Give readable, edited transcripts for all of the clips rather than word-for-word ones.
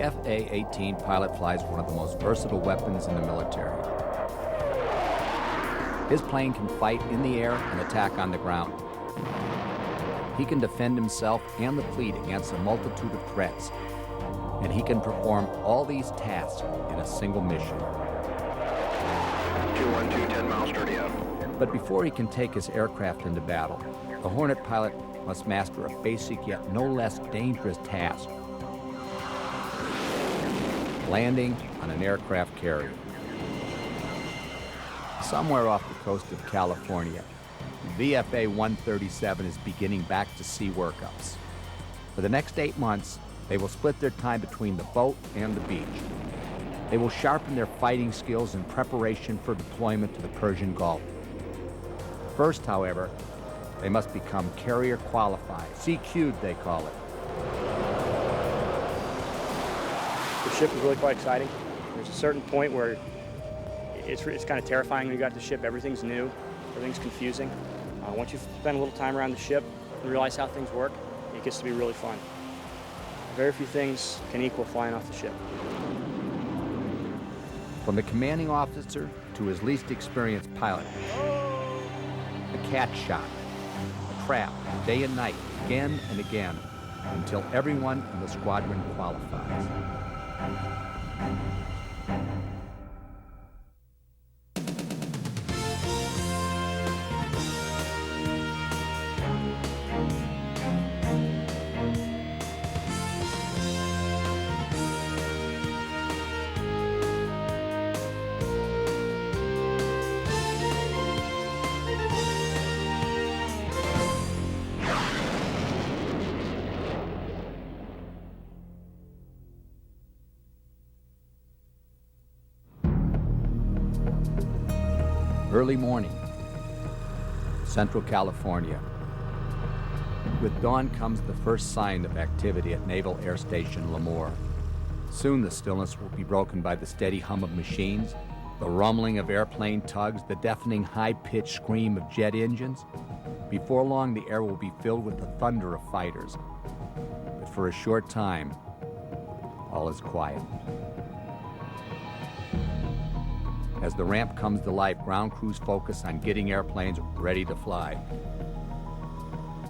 The A-18 pilot flies one of the most versatile weapons in the military. His plane can fight in the air and attack on the ground. He can defend himself and the fleet against a multitude of threats, and he can perform all these tasks in a single mission. 212, 10 miles straight out. But before he can take his aircraft into battle, the Hornet pilot must master a basic yet no less dangerous task: landing on an aircraft carrier. Somewhere off the coast of California, VFA 137 is beginning back-to-sea workups. For the next 8 months, they will split their time between the boat and the beach. They will sharpen their fighting skills in preparation for deployment to the Persian Gulf. First, however, they must become carrier qualified, CQ'd they call it. The ship is really quite exciting. There's a certain point where it's kind of terrifying when you got the ship. Everything's new, everything's confusing. Once you spend a little time around the ship and realize how things work, it gets to be really fun. Very few things can equal flying off the ship. From the commanding officer to his least experienced pilot, a cat shot, a trap, day and night, again and again, until everyone in the squadron qualifies. Early morning, Central California. With dawn comes the first sign of activity at Naval Air Station Lemoore. Soon the stillness will be broken by the steady hum of machines, the rumbling of airplane tugs, the deafening high-pitched scream of jet engines. Before long, the air will be filled with the thunder of fighters. But for a short time, all is quiet. As the ramp comes to life, ground crews focus on getting airplanes ready to fly.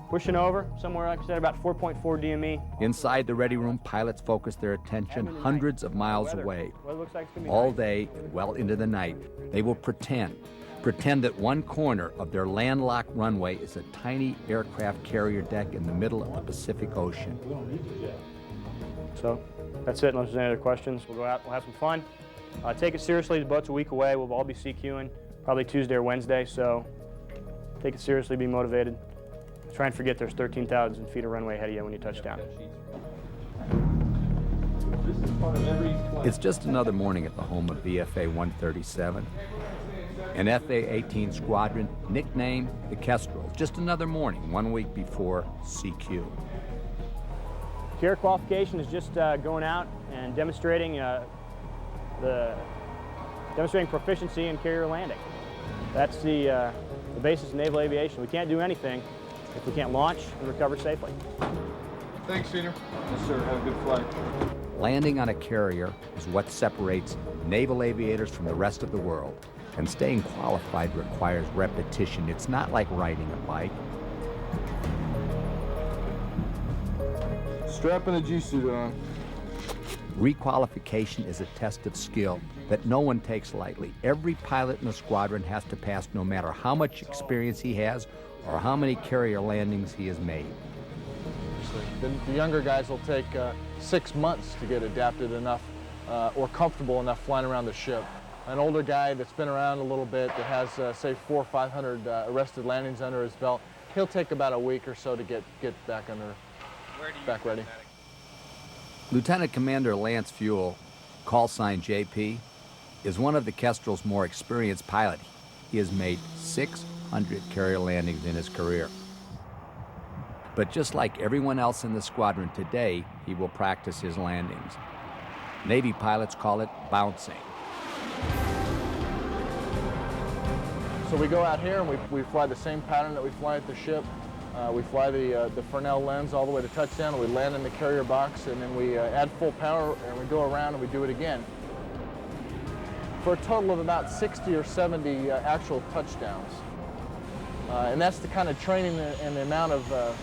Pushing over, somewhere, like I said, about 4.4 DME. Inside the ready room, pilots focus their attention hundreds of miles away. All day and well into the night, they will pretend that one corner of their landlocked runway is a tiny aircraft carrier deck in the middle of the Pacific Ocean. So that's it, unless there's any other questions. We'll go out, we'll have some fun. Take it seriously, the boat's a week away. We'll all be CQing, probably Tuesday or Wednesday, so take it seriously, be motivated. Try and forget there's 13,000 feet of runway ahead of you when you touch down. It's just another morning at the home of VFA 137. An FA-18 squadron, nicknamed the Kestrels. Just another morning, 1 week before CQ. Carrier qualification is just going out and demonstrating proficiency in carrier landing. That's the basis of naval aviation. We can't do anything if we can't launch and recover safely. Thanks, Senior. Yes, sir. Have a good flight. Landing on a carrier is what separates naval aviators from the rest of the world. And staying qualified requires repetition. It's not like riding a bike. Strapping a G-suit on. Requalification is a test of skill that no one takes lightly. Every pilot in the squadron has to pass, no matter how much experience he has or how many carrier landings he has made. The younger guys will take 6 months to get adapted enough or comfortable enough flying around the ship. An older guy that's been around a little bit, that has, say, 400 or 500 arrested landings under his belt, he'll take about a week or so to get back ready. Lieutenant Commander Lance Fuel, call sign JP, is one of the Kestrel's more experienced pilots. He has made 600 carrier landings in his career. But just like everyone else in the squadron today, he will practice his landings. Navy pilots call it bouncing. So we go out here and we fly the same pattern that we fly at the ship. We fly the Fresnel lens all the way to touchdown, and we land in the carrier box, and then we add full power, and we go around and we do it again. For a total of about 60 or 70 actual touchdowns. And that's the kind of training and the amount of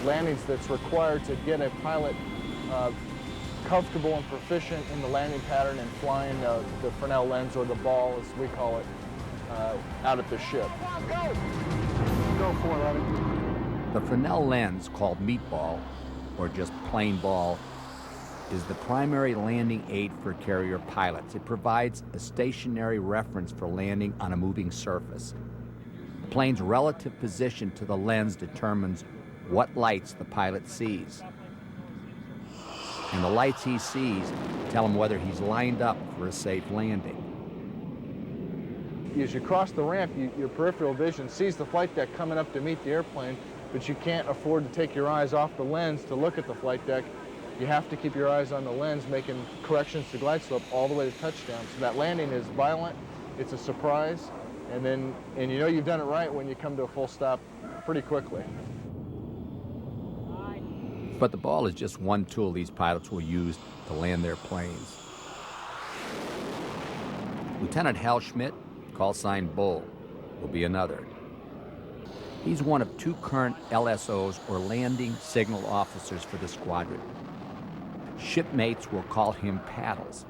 landings that's required to get a pilot comfortable and proficient in the landing pattern and flying the Fresnel lens, or the ball as we call it, out at the ship. Go for it, Levin. The Fresnel lens, called meatball, or just plain ball, is the primary landing aid for carrier pilots. It provides a stationary reference for landing on a moving surface. The plane's relative position to the lens determines what lights the pilot sees. And the lights he sees tell him whether he's lined up for a safe landing. As you cross the ramp, your peripheral vision sees the flight deck coming up to meet the airplane, but you can't afford to take your eyes off the lens to look at the flight deck. You have to keep your eyes on the lens, making corrections to glide slope all the way to touchdown. So that landing is violent, it's a surprise, and you know you've done it right when you come to a full stop pretty quickly. But the ball is just one tool these pilots will use to land their planes. Lieutenant Hal Schmidt, call sign Bull, will be another. He's one of 2 current LSOs, or landing signal officers, for the squadron. Shipmates will call him Paddles.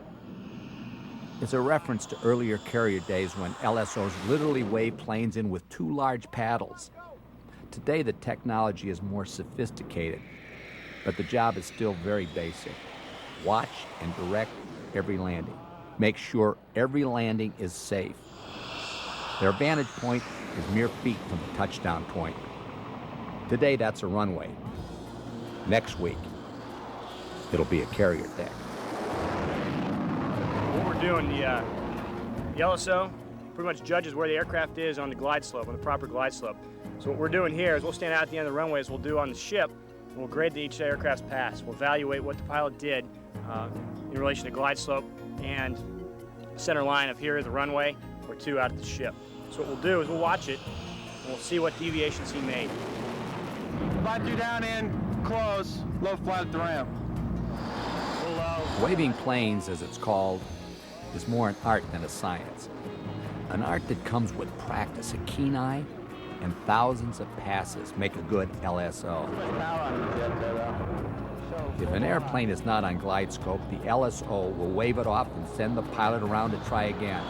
It's a reference to earlier carrier days when LSOs literally wave planes in with 2 large paddles. Today the technology is more sophisticated, but the job is still very basic. Watch and direct every landing. Make sure every landing is safe. Their vantage point is mere feet from the touchdown point. Today that's a runway. Next week, it'll be a carrier deck. What we're doing, the LSO pretty much judges where the aircraft is on the glide slope, on the proper glide slope. So what we're doing here is we'll stand out at the end of the runway, as we'll do on the ship, and we'll grade each aircraft's pass. We'll evaluate what the pilot did in relation to glide slope and center line of here is the runway, or 2 out of the ship. So what we'll do is we'll watch it, and we'll see what deviations he made. Slide you down in, close, low flat at the ramp. Waving planes, as it's called, is more an art than a science. An art that comes with practice. A keen eye and thousands of passes make a good LSO. If an airplane is not on glide scope, the LSO will wave it off and send the pilot around to try again.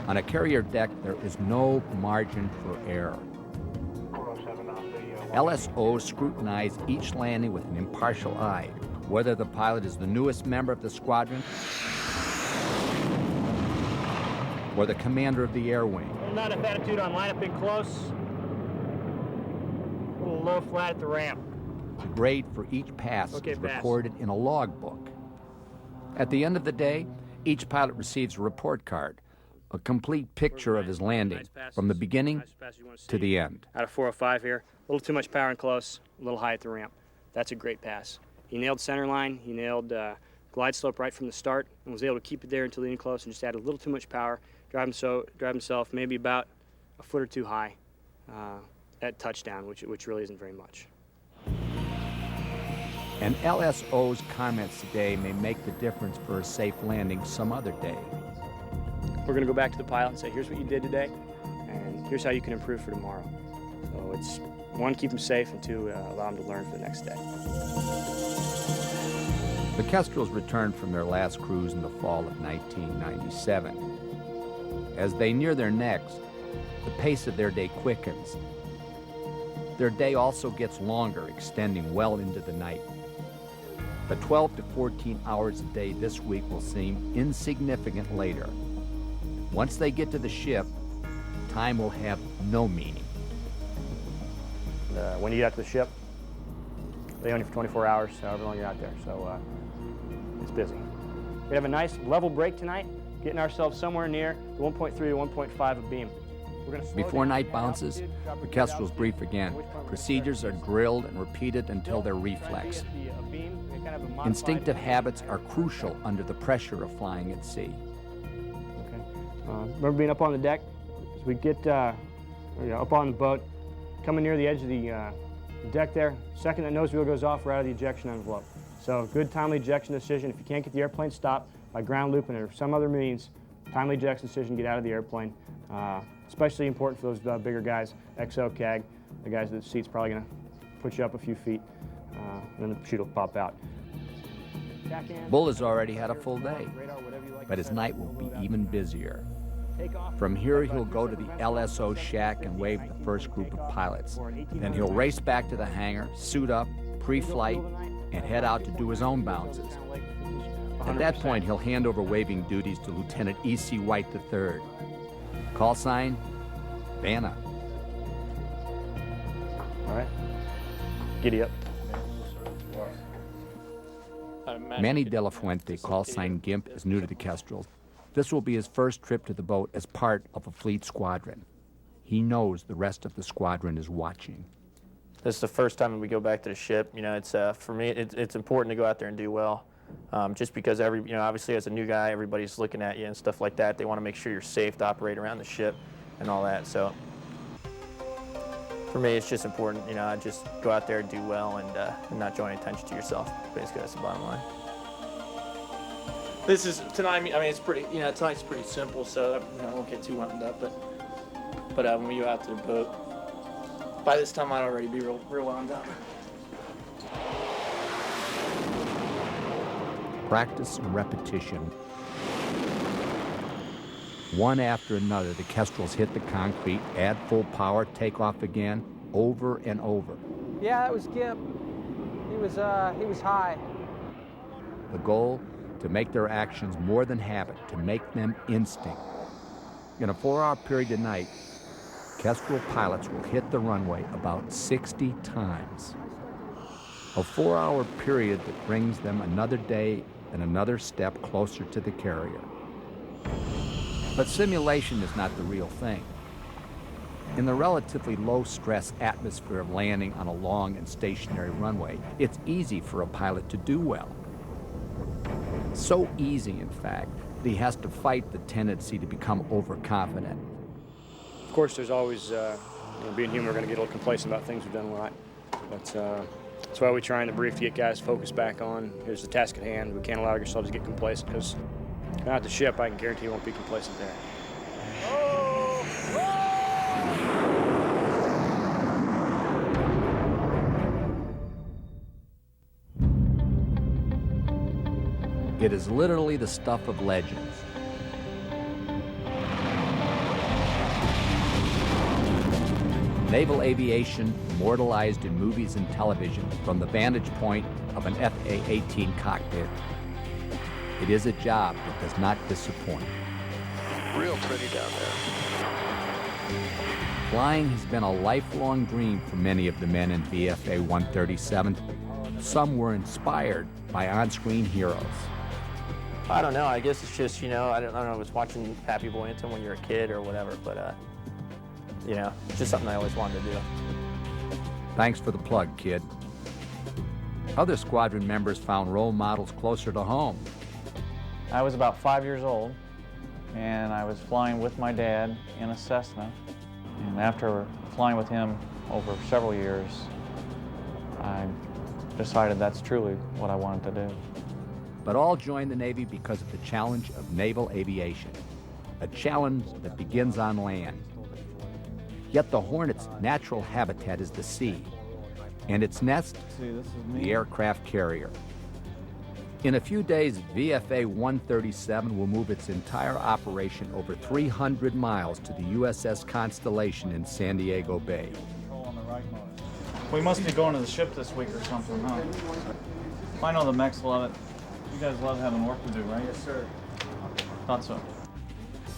On a carrier deck, there is no margin for error. LSOs scrutinize each landing with an impartial eye, whether the pilot is the newest member of the squadron or the commander of the air wing. Not enough attitude on line up in close. A little low flat at the ramp. The grade for each pass is recorded in a logbook. At the end of the day, each pilot receives a report card, a complete picture of his landing from the beginning to the end. Out of 405 here, a little too much power in close, a little high at the ramp. That's a great pass. He nailed center line, he nailed glide slope right from the start, and was able to keep it there until the in close and just add a little too much power, drive himself maybe about a foot or 2 high at touchdown, which really isn't very much. And LSO's comments today may make the difference for a safe landing some other day. We're going to go back to the pilot and say, here's what you did today, and here's how you can improve for tomorrow. So it's, 1, keep them safe, and 2, allow them to learn for the next day. The Kestrels returned from their last cruise in the fall of 1997. As they near their next, the pace of their day quickens. Their day also gets longer, extending well into the night. The 12 to 14 hours a day this week will seem insignificant later. Once they get to the ship, time will have no meaning. When you get out to the ship, they own you for 24 hours, however long you're out there, so it's busy. We have a nice level break tonight, getting ourselves somewhere near the 1.3 to 1.5 of beam. Before night bounces, the Kestrels brief again. Procedures are drilled and repeated until they're reflex. Instinctive habits are crucial under the pressure of flying at sea. Remember being up on the deck? As we get up on the boat, coming near the edge of the deck there. Second that nose wheel goes off, we're out of the ejection envelope. So good timely ejection decision. If you can't get the airplane stopped by ground looping or some other means, timely ejection decision, get out of the airplane. Especially important for those bigger guys, XO CAG, the guys that the seat's probably going to put you up a few feet, and then the chute will pop out. Bull has already had a full day, but his night will be even busier. From here, he'll go to the LSO shack and wave the first group of pilots. Then he'll race back to the hangar, suit up, pre-flight, and head out to do his own bounces. At that point, he'll hand over waving duties to Lieutenant E.C. White III. Call sign, Vanna. All right, giddy up. Manny De La Fuente, call sign Gimp, is new to the Kestrel. This will be his first trip to the boat as part of a fleet squadron. He knows the rest of the squadron is watching. This is the first time we go back to the ship. You know, it's for me, it's important to go out there and do well. Just because obviously as a new guy, everybody's looking at you and stuff like that. They want to make sure you're safe to operate around the ship and all that. So for me, it's just important, just go out there and do well and not draw any attention to yourself. Basically, that's the bottom line. This is tonight. I mean, it's pretty. Tonight's pretty simple, so I won't get too wound up. But when we go out to the boat, by this time I'd already be real wound up. Practice and repetition. One after another, the Kestrels hit the concrete, add full power, take off again, over and over. Yeah, that was Gimp. He was high. The goal, to make their actions more than habit, to make them instinct. In a 4-hour period tonight, Kestrel pilots will hit the runway about 60 times. A 4-hour period that brings them another day and another step closer to the carrier. But simulation is not the real thing. In the relatively low-stress atmosphere of landing on a long and stationary runway, it's easy for a pilot to do well. So easy, in fact, that he has to fight the tendency to become overconfident. Of course, there's always, being human, we're going to get a little complacent about things we've done right. But that's why we try in the brief to get guys focused back on, here's the task at hand. We can't allow ourselves to get complacent, because out the ship, I can guarantee you won't be complacent there. It is literally the stuff of legends. Naval aviation immortalized in movies and television from the vantage point of an A-18 cockpit. It is a job that does not disappoint. Real pretty down there. Flying has been a lifelong dream for many of the men in VFA 137. Some were inspired by on-screen heroes. I don't know. I guess it's just, I don't know. I was watching Happy Boynton when you're a kid or whatever, but, it's just something I always wanted to do. Thanks for the plug, kid. Other squadron members found role models closer to home. I was about 5 years old, and I was flying with my dad in a Cessna. And after flying with him over several years, I decided that's truly what I wanted to do. But all joined the Navy because of the challenge of naval aviation, a challenge that begins on land. Yet the Hornet's natural habitat is the sea, and its nest, the aircraft carrier. In a few days, VFA 137 will move its entire operation over 300 miles to the USS Constellation in San Diego Bay. We must be going to the ship this week or something, huh? I know the mechs love it. You guys love having work to do, right? Yes, sir. Thought so.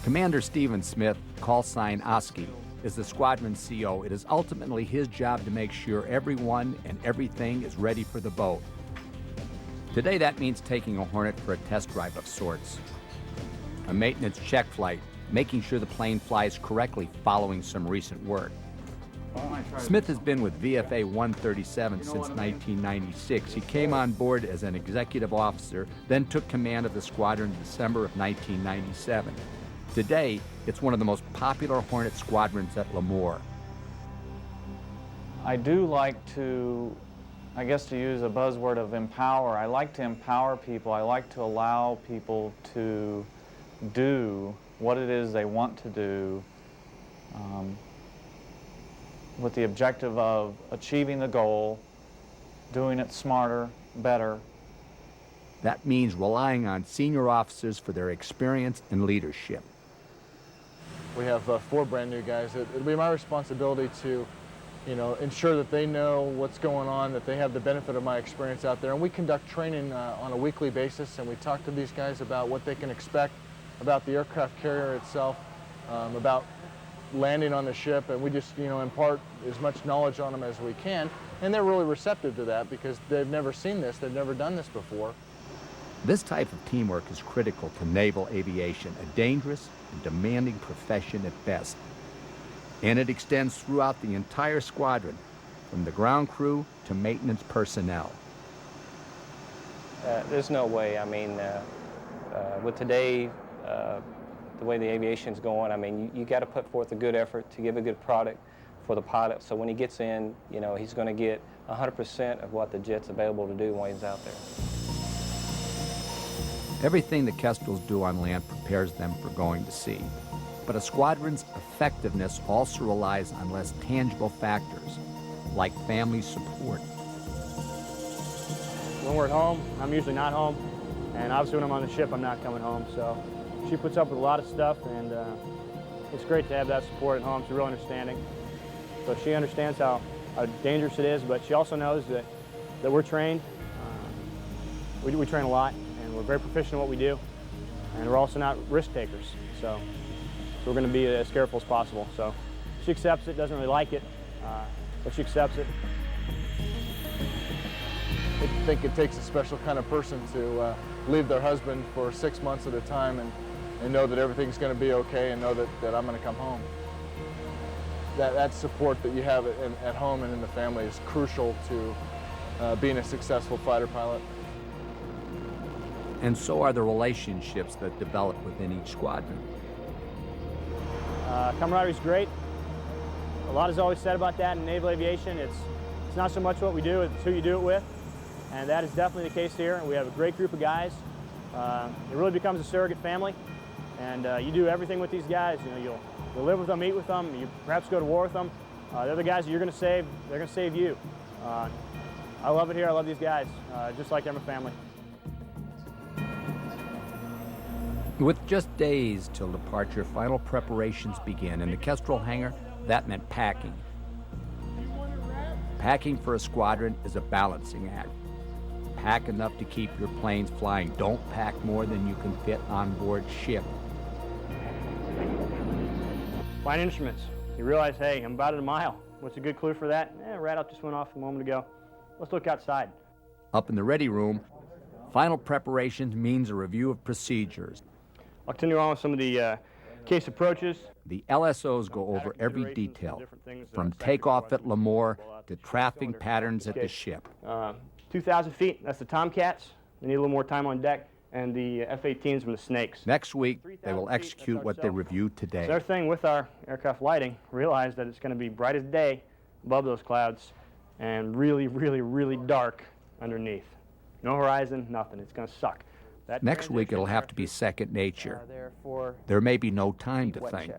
Commander Stephen Smith, call sign Oski, is the squadron CO. It is ultimately his job to make sure everyone and everything is ready for the boat. Today, that means taking a Hornet for a test drive of sorts. A maintenance check flight, making sure the plane flies correctly following some recent work. Smith has been with VFA 137 since 1996. He came on board as an executive officer, then took command of the squadron in December of 1997. Today, it's one of the most popular Hornet squadrons at Lemoore. I do like to, I guess to use a buzzword of empower, I like to empower people. I like to allow people to do what it is they want to do with the objective of achieving the goal, doing it smarter, better. That means relying on senior officers for their experience and leadership. We have 4 brand new guys. It'll be my responsibility to, ensure that they know what's going on, that they have the benefit of my experience out there. And we conduct training on a weekly basis, and we talk to these guys about what they can expect, about the aircraft carrier itself, about landing on the ship, and we just, impart as much knowledge on them as we can. And they're really receptive to that because they've never seen this, they've never done this before. This type of teamwork is critical to naval aviation, a dangerous and demanding profession at best. And it extends throughout the entire squadron, from the ground crew to maintenance personnel. There's no way. I mean, with today, the way the aviation's going, I mean, you got to put forth a good effort to give a good product for the pilot. So when he gets in, he's going to get 100% of what the jet's available to do when he's out there. Everything the Kestrels do on land prepares them for going to sea. But a squadron's effectiveness also relies on less tangible factors, like family support. When we're at home, I'm usually not home. And obviously when I'm on the ship, I'm not coming home. So she puts up with a lot of stuff, and it's great to have that support at home. It's a real understanding. So she understands how dangerous it is, but she also knows that we're trained. We train a lot, and we're very proficient in what we do. And we're also not risk takers. So we're going to be as careful as possible. So she accepts it, doesn't really like it, but she accepts it. I think it takes a special kind of person to leave their husband for 6 months at a time and know that everything's going to be okay and know that I'm going to come home. That support that you have at home and in the family is crucial to being a successful fighter pilot. And so are the relationships that develop within each squadron. Camaraderie is great. A lot is always said about that in naval aviation. It's not so much what we do, it's who you do it with. And that is definitely the case here. We have a great group of guys. It really becomes a surrogate family. And you do everything with these guys. You'll live with them, eat with them, you perhaps go to war with them. They're the guys that you're going to save. They're going to save you. I love it here. I love these guys, just like they're my family. With just days till departure, final preparations begin. In the Kestrel hangar, that meant packing. Packing for a squadron is a balancing act. Pack enough to keep your planes flying. Don't pack more than you can fit on board ship. Fine instruments. You realize, hey, I'm about at a mile. What's a good clue for that? Rat out just went off a moment ago. Let's look outside. Up in the ready room, final preparations means a review of procedures. I'll continue on with some of the case approaches. The LSOs go over every detail, from takeoff at Lemoore to traffic patterns at the ship. 2,000 feet, that's the Tomcats. They need a little more time on deck. And the F-18s from the Snakes. Next week, they will execute what they reviewed today. So our thing with our aircraft lighting, realize that it's going to be bright as day above those clouds and really, really, really dark underneath. No horizon, nothing. It's going to suck. Next week, it'll have to be second nature. There may be no time to think.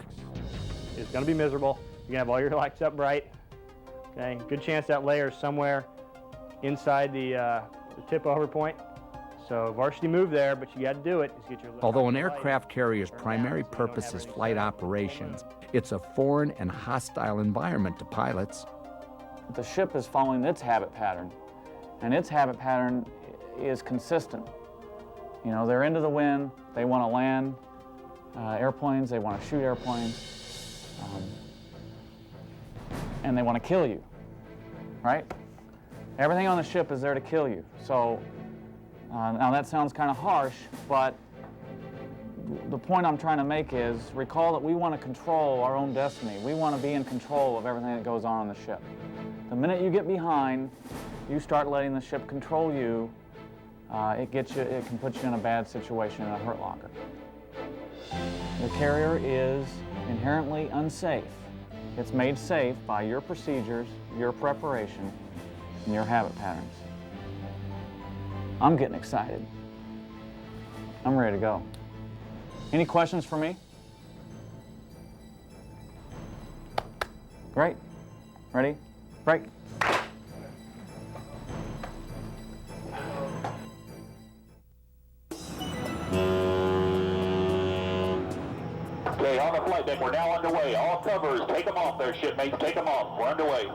It's going to be miserable. You're going to have all your lights up bright. Okay, good chance that layer is somewhere inside the tip over point. So varsity move there, but you got to do it. Is get your Although an aircraft carrier's primary purpose is flight operations, it's a foreign and hostile environment to pilots. The ship is following its habit pattern, and its habit pattern is consistent. They're into the wind, they want to land airplanes, they want to shoot airplanes, and they want to kill you, right? Everything on the ship is there to kill you. So now that sounds kind of harsh, but the point I'm trying to make is recall that we want to control our own destiny. We want to be in control of everything that goes on the ship. The minute you get behind, you start letting the ship control you, it can put you in a bad situation, in a hurt locker. The carrier is inherently unsafe. It's made safe by your procedures, your preparation, and your habit patterns. I'm getting excited. I'm ready to go. Any questions for me? Great. Ready? Break. Okay, on the flight deck, we're now underway. All covers, take them off there, shipmates, take them off. We're underway.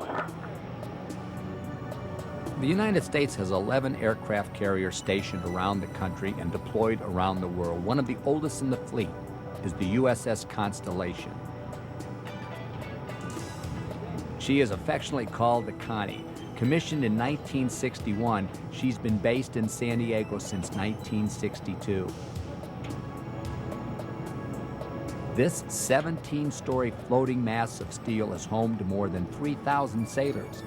The United States has 11 aircraft carriers stationed around the country and deployed around the world. One of the oldest in the fleet is the USS Constellation. She is affectionately called the Connie. Commissioned in 1961, she's been based in San Diego since 1962. This 17-story floating mass of steel is home to more than 3,000 sailors.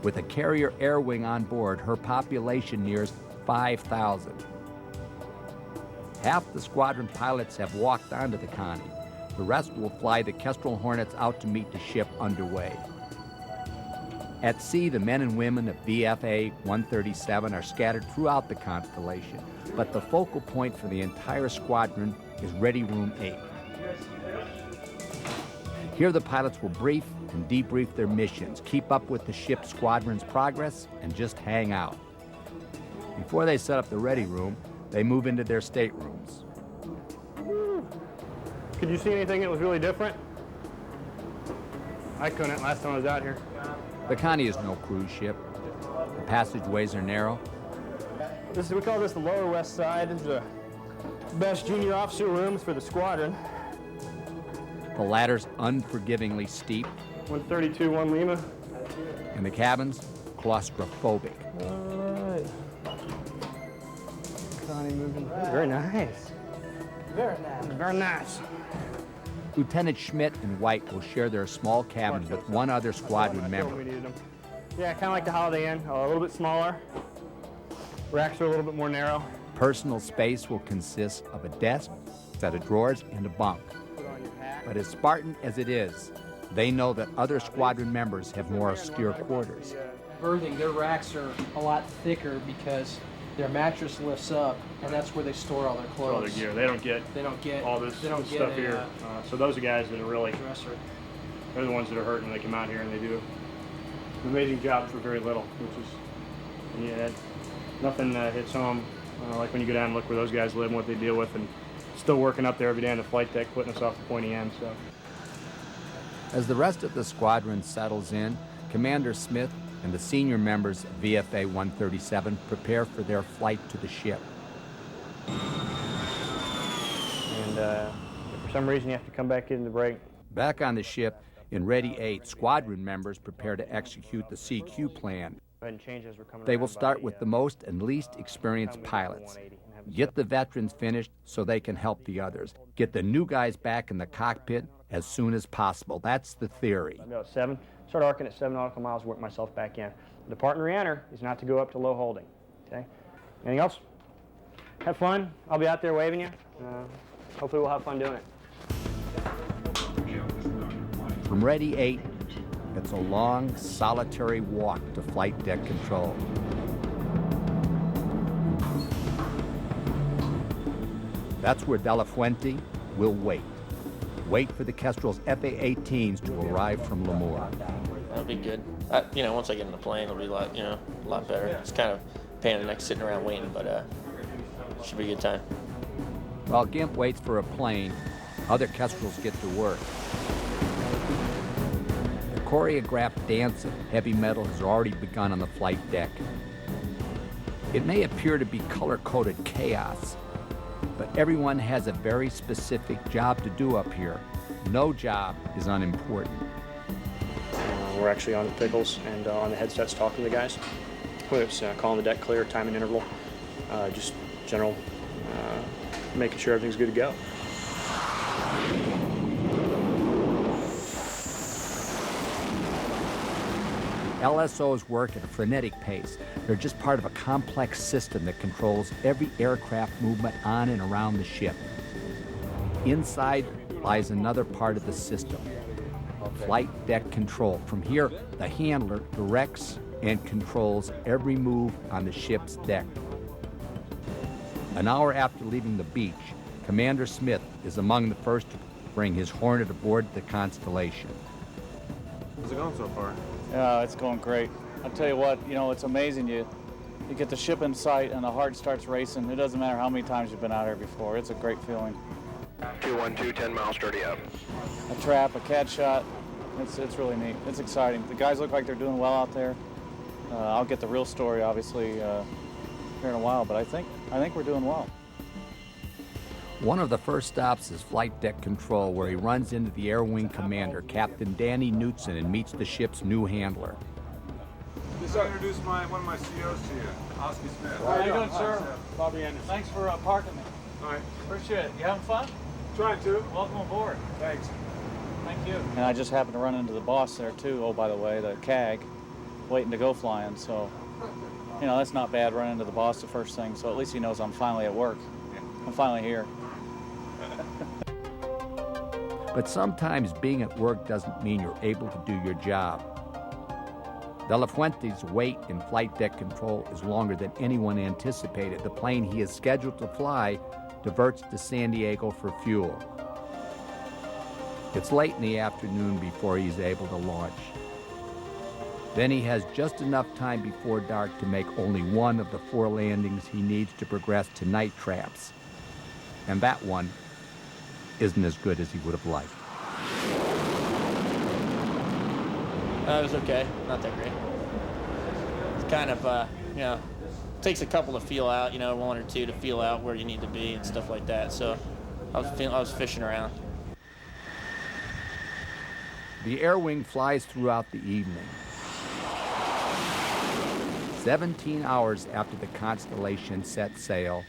With a carrier air wing on board, her population nears 5,000. Half the squadron pilots have walked onto the Connie. The rest will fly the Kestrel Hornets out to meet the ship underway. At sea, the men and women of VFA 137 are scattered throughout the Constellation, but the focal point for the entire squadron is Ready Room 8. Here the pilots will brief and debrief their missions, keep up with the ship's squadron's progress, and just hang out. Before they set up the Ready Room, they move into their staterooms. Could you see anything that was really different? I couldn't last time I was out here. The Connie is no cruise ship. The passageways are narrow. We call this the lower west side. This is the best junior officer rooms for the squadron. The ladder's unforgivingly steep. 132, 1 Lima. And the cabins, claustrophobic. All right. Connie moving. Very nice. Very nice. Very nice. Lieutenant Schmidt and White will share their small cabin with one other squadron member. Yeah, kind of like the Holiday Inn, a little bit smaller. Racks are a little bit more narrow. Personal space will consist of a desk, a set of drawers, and a bunk. But as Spartan as it is, they know that other squadron members have more austere quarters. Berthing, their racks are a lot thicker because their mattress lifts up, and that's where they store all their clothes. All their gear. They don't get all this stuff here. So those are guys that are really dresser. They're the ones that are hurting when they come out here, and they do an amazing job for very little, which is, yeah, nothing hits home like when you go down and look where those guys live and what they deal with, and still working up there every day on the flight deck, putting us off the pointy end. So, as the rest of the squadron settles in, Commander Smith and the senior members of VFA 137 prepare for their flight to the ship. And if for some reason you have to come back in the break. Back on the ship, in Ready 8, squadron members prepare to execute the CQ plan. They will start with the most and least experienced pilots. Get the veterans finished so they can help the others. Get the new guys back in the cockpit as soon as possible. That's the theory. I'll go at 7, start arcing at 7 nautical miles, work myself back in. The departing reenter is not to go up to low holding. Okay? Anything else? Have fun. I'll be out there waving you. Hopefully we'll have fun doing it. From Ready 8, it's a long, solitary walk to flight deck control. That's where De La Fuente will wait. Wait for the Kestrel's FA-18s to arrive from Lemoore. That'll be good. Once I get in the plane, it'll be a lot better. It's kind of a pain in the neck sitting around waiting, but should be a good time. While Gimp waits for a plane, other Kestrels get to work. The choreographed dance of heavy metal has already begun on the flight deck. It may appear to be color-coded chaos, but everyone has a very specific job to do up here. No job is unimportant. We're actually on the pickles and on the headsets talking to the guys. Whether it's calling the deck clear, timing interval, just general making sure everything's good to go. LSOs work at a frenetic pace. They're just part of a complex system that controls every aircraft movement on and around the ship. Inside lies another part of the system, flight deck control. From here, the handler directs and controls every move on the ship's deck. An hour after leaving the beach, Commander Smith is among the first to bring his Hornet aboard the Constellation. How's it going so far? Yeah, it's going great. I'll tell you what, you know, it's amazing. You get the ship in sight and the heart starts racing. It doesn't matter how many times you've been out here before. It's a great feeling. 212, 10 miles, dirty up. A trap, a CAD shot, it's really neat. It's exciting. The guys look like they're doing well out there. I'll get the real story, obviously, here in a while, but I think we're doing well. One of the first stops is flight deck control, where he runs into the Air Wing commander, Captain Danny Knutson, and meets the ship's new handler. Just introduce one of my COs to you, Oscar Smith. How you doing, sir? Bobby Anderson. Thanks for parking me. All right. Appreciate it. You having fun? Trying to. Welcome aboard. Thanks. Thank you. And I just happened to run into the boss there, too. Oh, by the way, the CAG, waiting to go flying. So, you know, that's not bad, running into the boss the first thing. So at least he knows I'm finally at work. I'm finally here. But sometimes being at work doesn't mean you're able to do your job. De La Fuente's wait in flight deck control is longer than anyone anticipated. The plane he is scheduled to fly diverts to San Diego for fuel. It's late in the afternoon before he's able to launch. Then he has just enough time before dark to make only one of the 4 landings he needs to progress to night traps. And that one isn't as good as he would have liked. It was okay, not that great. It's kind of, you know, takes a couple to feel out, you know, 1 or 2 to feel out where you need to be and stuff like that. So I was fishing around. The Air Wing flies throughout the evening. 17 hours after the Constellation set sail,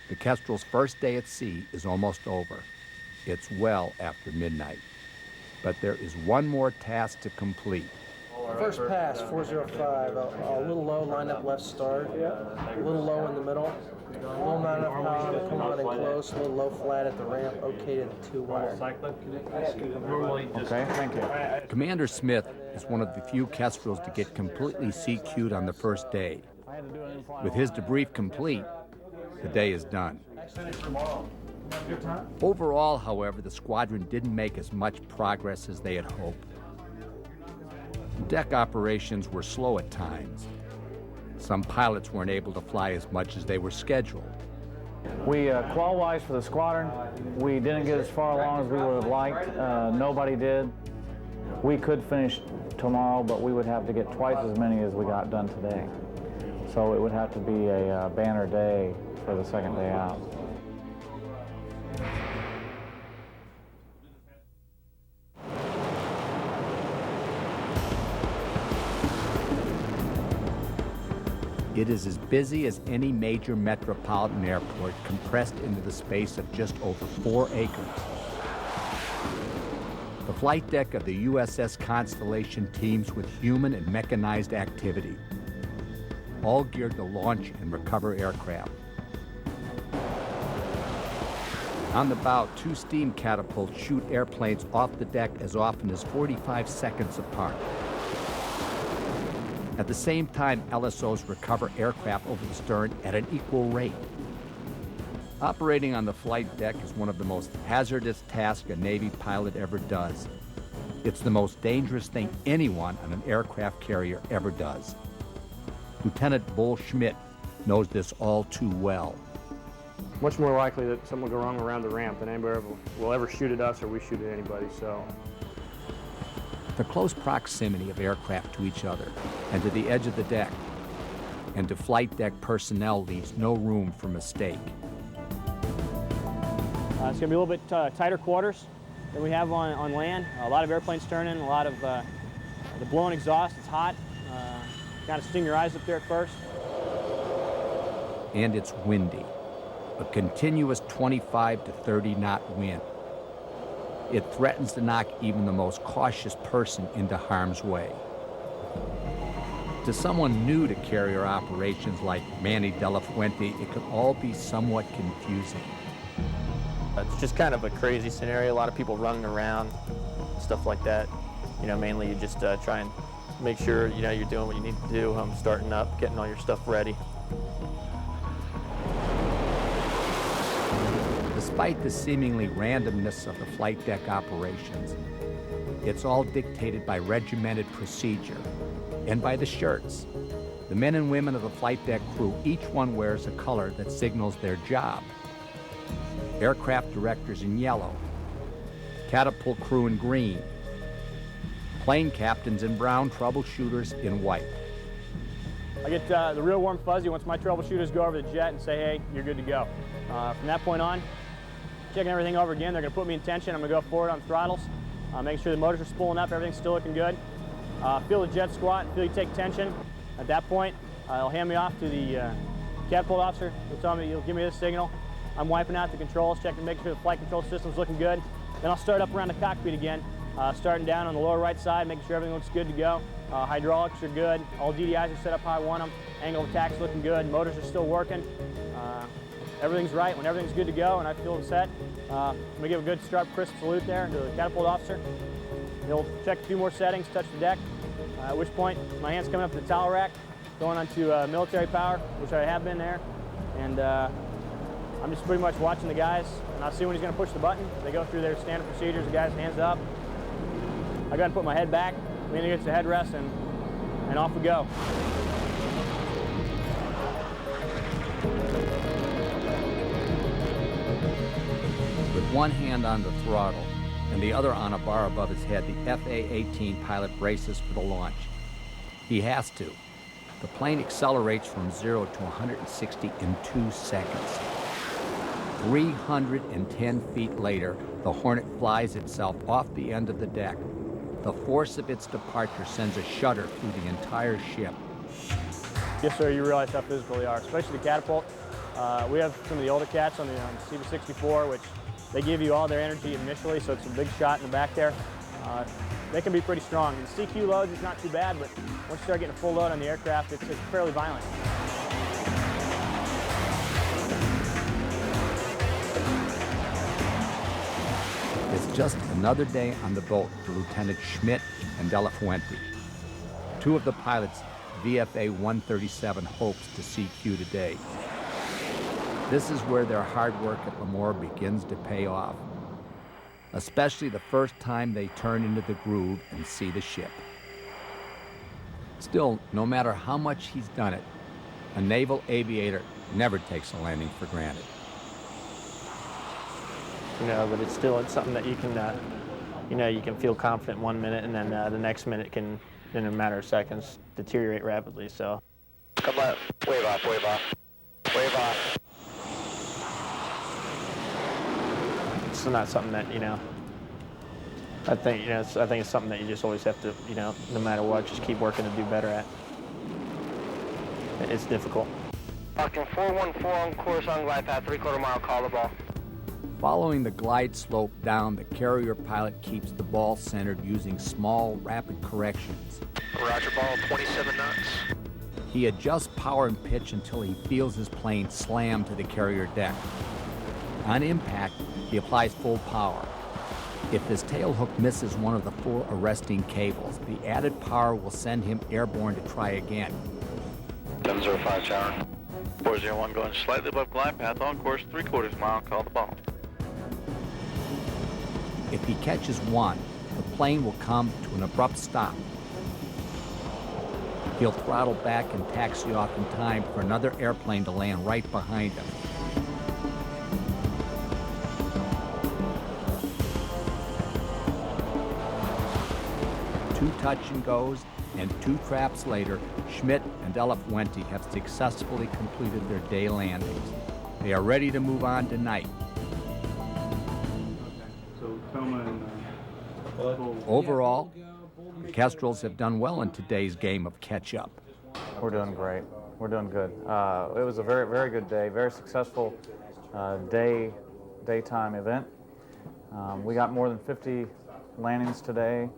the Kestrel's first day at sea is almost over. It's well after midnight. But there is one more task to complete. First pass, 405, a little low, line up left start, a little low in the middle, a little not enough power to come on in close, a little low flat at the ramp, okay to the 2-1. Okay, thank you. Commander Smith is one of the few Kestrels to get completely CQ'd on the first day. With his debrief complete, the day is done. Overall, however, the squadron didn't make as much progress as they had hoped. Deck operations were slow at times. Some pilots weren't able to fly as much as they were scheduled. We, qual-wise for the squadron, we didn't get as far along as we would have liked. Nobody did. We could finish tomorrow, but we would have to get twice as many as we got done today. So it would have to be a banner day for the second day out. It is as busy as any major metropolitan airport, compressed into the space of just over 4 acres. The flight deck of the USS Constellation teems with human and mechanized activity, all geared to launch and recover aircraft. On the bow, 2 steam catapults shoot airplanes off the deck as often as 45 seconds apart. At the same time, LSOs recover aircraft over the stern at an equal rate. Operating on the flight deck is one of the most hazardous tasks a Navy pilot ever does. It's the most dangerous thing anyone on an aircraft carrier ever does. Lieutenant Bull Schmidt knows this all too well. Much more likely that something will go wrong around the ramp than anybody will ever shoot at us or we shoot at anybody, so. The close proximity of aircraft to each other and to the edge of the deck and to flight deck personnel leaves no room for mistake. It's going to be a little bit tighter quarters than we have on land. A lot of airplanes turning, a lot of the blowing exhaust. It's hot. Kind of sting your eyes up there at first. And it's windy, a continuous 25 to 30 knot wind. It threatens to knock even the most cautious person into harm's way. To someone new to carrier operations like Manny De La Fuente, it could all be somewhat confusing. It's just kind of a crazy scenario. A lot of people running around, stuff like that. You know, mainly you just try and make sure, you know, you're doing what you need to do, starting up, getting all your stuff ready. Despite the seemingly randomness of the flight deck operations, it's all dictated by regimented procedure and by the shirts. The men and women of the flight deck crew, each one wears a color that signals their job. Aircraft directors in yellow, catapult crew in green, plane captains in brown, troubleshooters in white. I get the real warm fuzzy once my troubleshooters go over the jet and say, hey, you're good to go. From that point on, checking everything over again. They're going to put me in tension. I'm going to go forward on throttles, making sure the motors are spooling up, everything's still looking good. Feel the jet squat and feel you take tension. At that point, they'll hand me off to the catapult officer. He'll tell me, he'll give me this signal. I'm wiping out the controls, checking, making sure the flight control system's looking good. Then I'll start up around the cockpit again, starting down on the lower right side, making sure everything looks good to go. Hydraulics are good. All DDIs are set up how I want them. Angle of attack's looking good. Motors are still working. Everything's right. When everything's good to go and I feel set, I'm gonna give a good, sharp, crisp salute there to the catapult officer. He'll check a few more settings, touch the deck, at which point my hand's coming up to the towel rack, going onto military power, which I have been there. And I'm just pretty much watching the guys, and I'll see when he's gonna push the button. They go through their standard procedures, the guys hands up. I gotta put my head back, lean against the headrest, and off we go. With one hand on the throttle and the other on a bar above his head, the A-18 pilot braces for the launch. He has to. The plane accelerates from 0 to 160 in 2 seconds. 310 feet later, the Hornet flies itself off the end of the deck. The force of its departure sends a shudder through the entire ship. Yes, sir, you realize how physical they are, especially the catapult. We have some of the older cats on the CV-64, which they give you all their energy initially, so it's a big shot in the back there. They can be pretty strong. And CQ loads is not too bad, but once you start getting a full load on the aircraft, it's fairly violent. It's just another day on the boat for Lieutenant Schmidt and De La Fuente, two of the pilots VFA 137 hopes to CQ today. This is where their hard work at Lemoore begins to pay off, especially the first time they turn into the groove and see the ship. Still, no matter how much he's done it, a naval aviator never takes a landing for granted. You know, but it's something that you can, you know, you can feel confident 1 minute, and then the next minute can, in a matter of seconds, deteriorate rapidly. So, Come left. Wave off, wave off. Wave off. it's not something that, you know, I think it's something that you just always have to, you know, no matter what, just keep working to do better at. It's difficult. Doctor 414 on course on glide path, 3/4 mile, call the ball. Following the glide slope down, the carrier pilot keeps the ball centered using small, rapid corrections. Roger, ball, 27 knots. He adjusts power and pitch until he feels his plane slam to the carrier deck. On impact, he applies full power. If his tailhook misses one of the 4 arresting cables, the added power will send him airborne to try again. 705 tower. 401 going slightly above glide path on course, 3/4 mile, call the ball. If he catches one, the plane will come to an abrupt stop. He'll throttle back and taxi off in time for another airplane to land right behind him. Two touch and goes, and 2 traps later, Schmidt and De La Fuente have successfully completed their day landings. They are ready to move on to night. Overall, the Kestrels have done well in today's game of catch-up. We're doing great. We're doing good. It was a very, very good day, very successful daytime event. We got more than 50 landings today,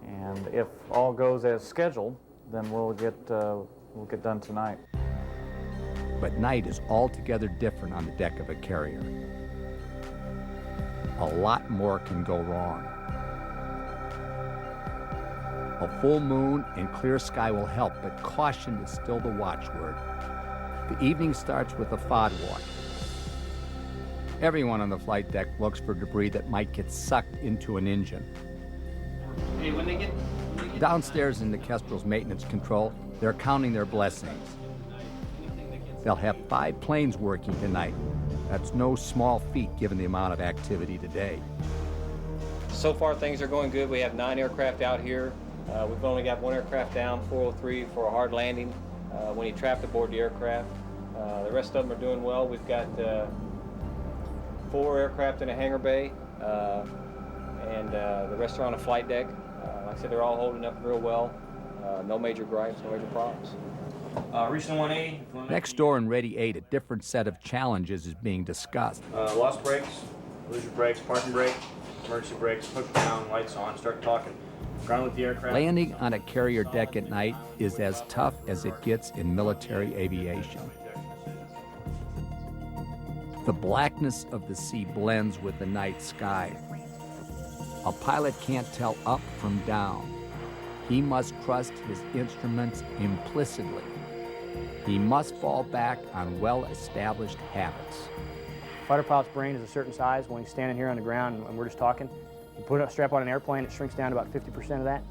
and if all goes as scheduled, then we'll get done tonight. But night is altogether different on the deck of a carrier. a lot more can go wrong. A full moon and clear sky will help, but caution is still the watchword. The evening starts with a FOD walk. Everyone on the flight deck looks for debris that might get sucked into an engine. Hey, when they get Downstairs in the Kestrel's maintenance control, they're counting their blessings. They'll have 5 planes working tonight. That's no small feat given the amount of activity today. So far things are going good. We have 9 aircraft out here. We've only got 1 aircraft down, 403 for a hard landing when he trapped aboard the aircraft. The rest of them are doing well. We've got 4 aircraft in a hangar bay, and the rest are on a flight deck. Like I said, they're all holding up real well. No major gripes, no major problems. Recent 180. Next door in Ready 8, a different set of challenges is being discussed. Lost brakes, lose your brakes, parking brake, emergency brakes, hook down, lights on, start talking. Ground with the aircraft. Landing on a carrier deck at night is as tough as it gets in military aviation. The blackness of the sea blends with the night sky. A pilot can't tell up from down. He must trust his instruments implicitly. He must fall back on well-established habits. Fighter pilot's brain is a certain size. When he's standing here on the ground and we're just talking, you put a strap on an airplane, it shrinks down to about 50% of that.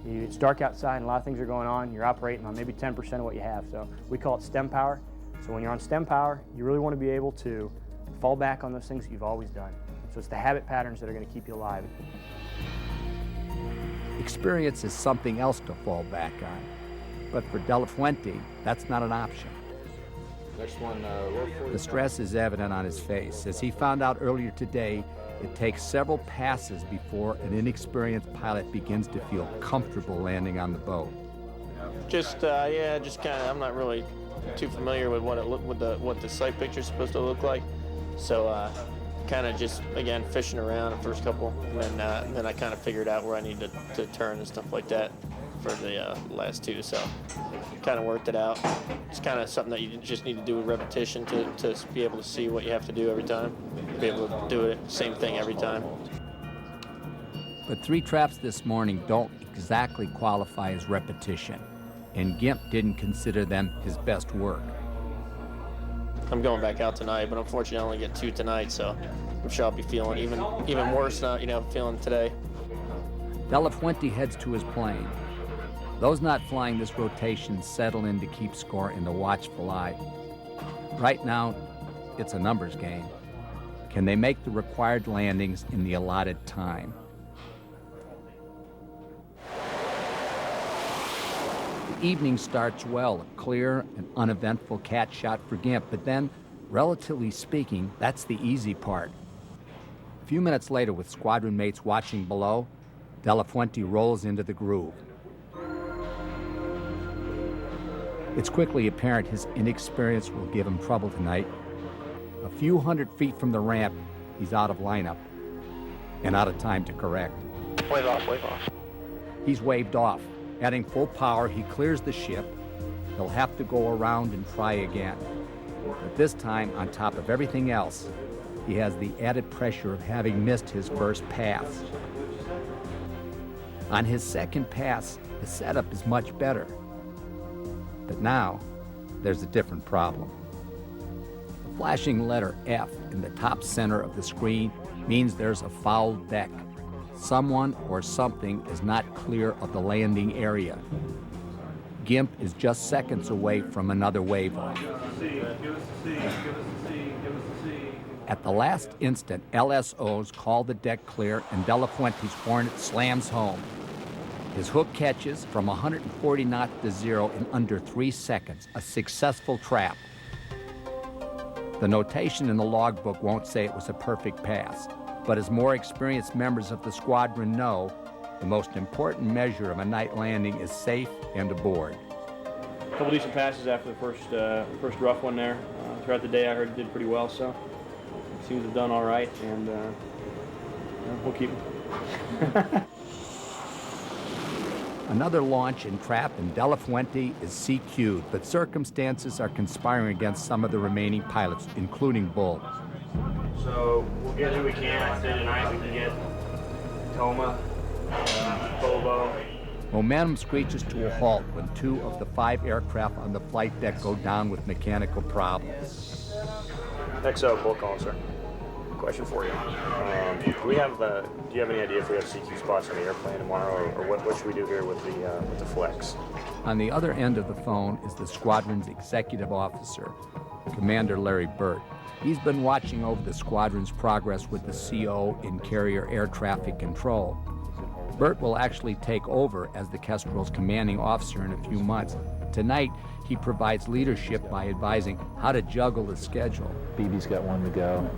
It's dark outside and a lot of things are going on. You're operating on maybe 10% of what you have. So we call it STEM power. So when you're on STEM power, you really want to be able to fall back on those things that you've always done. So it's the habit patterns that are going to keep you alive. Experience is something else to fall back on. But for De La Fuente, that's not an option. Next one, The stress is evident on his face. As he found out earlier today, it takes several passes before an inexperienced pilot begins to feel comfortable landing on the boat. just kind of. I'm not really too familiar with what the sight picture is supposed to look like, so kind of just again fishing around the first couple, and then I kind of figured out where I need to turn and stuff like that for the last 2. So kind of worked it out. It's kind of something that you just need to do with repetition to be able to see what you have to do every time, be able to do it same thing every time. But 3 traps this morning don't exactly qualify as repetition, and Gimp didn't consider them his best work. I'm going back out tonight, but unfortunately I only get 2 tonight, so I'm sure I'll be feeling even worse now, feeling today. De La Fuente heads to his plane. Those not flying this rotation settle in to keep score in the watchful eye. Right now, it's a numbers game. Can they make the required landings in the allotted time? The evening starts well, a clear and uneventful cat shot for Gimp, but then, relatively speaking, that's the easy part. A few minutes later, with squadron mates watching below, De La Fuente rolls into the groove. It's quickly apparent his inexperience will give him trouble tonight. A few hundred feet from the ramp, he's out of lineup and out of time to correct. Wave off, wave off. He's waved off. Adding full power, he clears the ship. He'll have to go around and try again. But this time, on top of everything else, he has the added pressure of having missed his first pass. On his second pass, the setup is much better. But now, there's a different problem. The flashing letter F in the top center of the screen means there's a foul deck. Someone or something is not clear of the landing area. Gimp is just seconds away from another wave off. At the last instant, LSOs call the deck clear and De La Fuente's Hornet slams home. His hook catches from 140 knots to 0 in under 3 seconds, a successful trap. The notation in the logbook won't say it was a perfect pass, but as more experienced members of the squadron know, the most important measure of a night landing is safe and aboard. A couple decent passes after the first rough one there. Throughout the day I heard it did pretty well, so it seems to have done all right, and we'll keep them. Another launch and trap in De La Fuente is CQ'd, but circumstances are conspiring against some of the remaining pilots, including Bull. So we'll get who we can. I'd say tonight we can get Toma, Bobo. Momentum screeches to a halt when 2 of the 5 aircraft on the flight deck go down with mechanical problems. XO, full call, sir. Question for you. Do you have any idea if we have CQ spots on the airplane tomorrow, or what should we do here with the flex? On the other end of the phone is the squadron's executive officer, Commander Larry Burt. He's been watching over the squadron's progress with the CO in carrier air traffic control. Burt will actually take over as the Kestrel's commanding officer in a few months. Tonight, he provides leadership by advising how to juggle the schedule. BB's got 1 to go,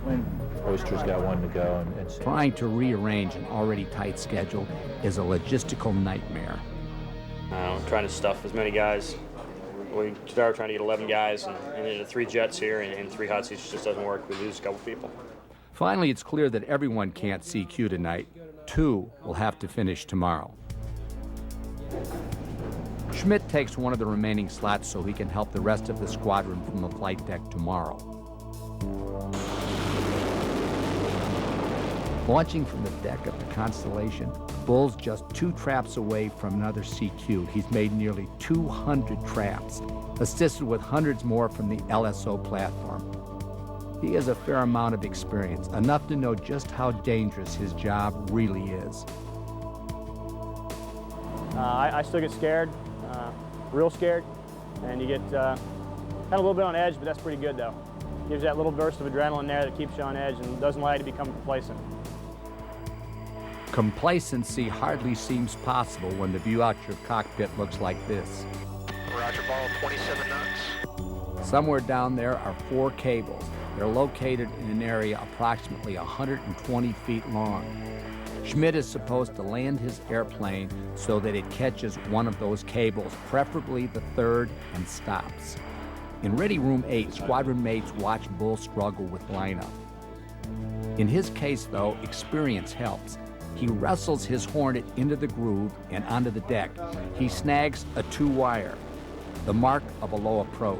Oyster's got 1 to go. And Trying to rearrange an already tight schedule is a logistical nightmare. Trying to stuff as many guys. We started trying to get 11 guys and into 3 jets here and 3 hot seats just doesn't work. We lose a couple people. Finally, it's clear that everyone can't CQ tonight. 2 will have to finish tomorrow. Schmidt takes one of the remaining slots so he can help the rest of the squadron from the flight deck tomorrow. Launching from the deck of the Constellation, Bull's just 2 traps away from another CQ. He's made nearly 200 traps, assisted with hundreds more from the LSO platform. He has a fair amount of experience, enough to know just how dangerous his job really is. I still get scared, real scared, and you get kind of a little bit on edge, but that's pretty good though. Gives you that little burst of adrenaline there that keeps you on edge and doesn't allow you to become complacent. Complacency hardly seems possible when the view out your cockpit looks like this. Roger, ball 27 knots. Somewhere down there are 4 cables. They're located in an area approximately 120 feet long. Schmidt is supposed to land his airplane so that it catches one of those cables, preferably the 3rd, and stops. In Ready Room 8, squadron mates watch Bull struggle with lineup. In his case, though, experience helps. He wrestles his Hornet into the groove and onto the deck. He snags a 2-wire, the mark of a low approach.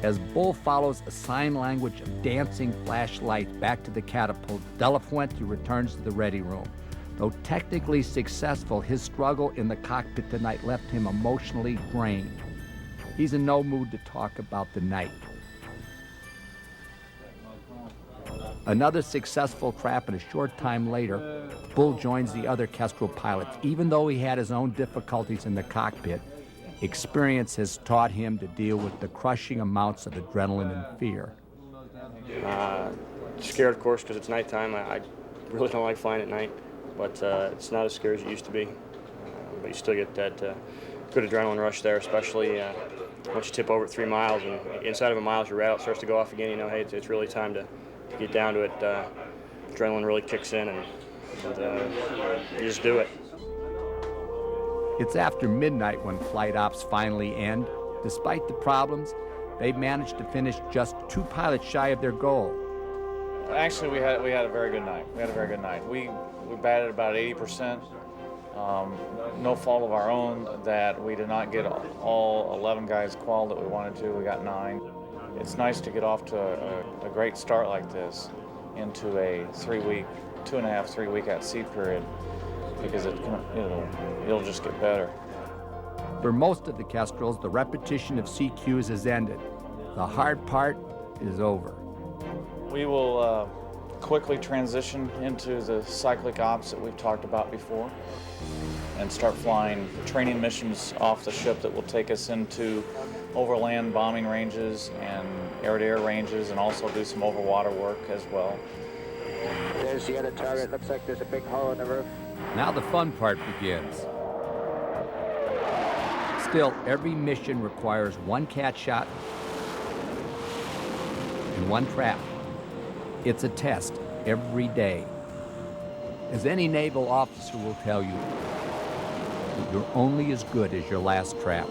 As Bull follows a sign language of dancing flashlights back to the catapult, De La Fuente returns to the ready room. Though technically successful, his struggle in the cockpit tonight left him emotionally drained. He's in no mood to talk about the night. Another successful trap, and a short time later, Bull joins the other Kestrel pilots. Even though he had his own difficulties in the cockpit, experience has taught him to deal with the crushing amounts of adrenaline and fear. Scared, of course, because it's nighttime. I really don't like flying at night, but it's not as scary as it used to be. But you still get that good adrenaline rush there, especially once you tip over at 3 miles, and inside of a mile, your radar starts to go off again. You know, hey, it's really time to get down to it. Adrenaline really kicks in, and you just do it. It's after midnight when flight ops finally end. Despite the problems, they've managed to finish just 2 pilots shy of their goal. Actually, we had a very good night. We batted about 80%. No fault of our own that we did not get all 11 guys qualified that we wanted to. We got 9. It's nice to get off to a great start like this into a 3-week, 2.5, 3 week at sea period, because it'll just get better. For most of the Kestrels, the repetition of CQs has ended. The hard part is over. We will quickly transition into the cyclic ops that we've talked about before and start flying training missions off the ship that will take us into overland bombing ranges and air-to-air ranges, and also do some overwater work as well. There's the other target. Looks like there's a big hole in the roof. Now the fun part begins. Still, every mission requires 1 cat shot and 1 trap. It's a test every day. As any naval officer will tell you, you're only as good as your last trap.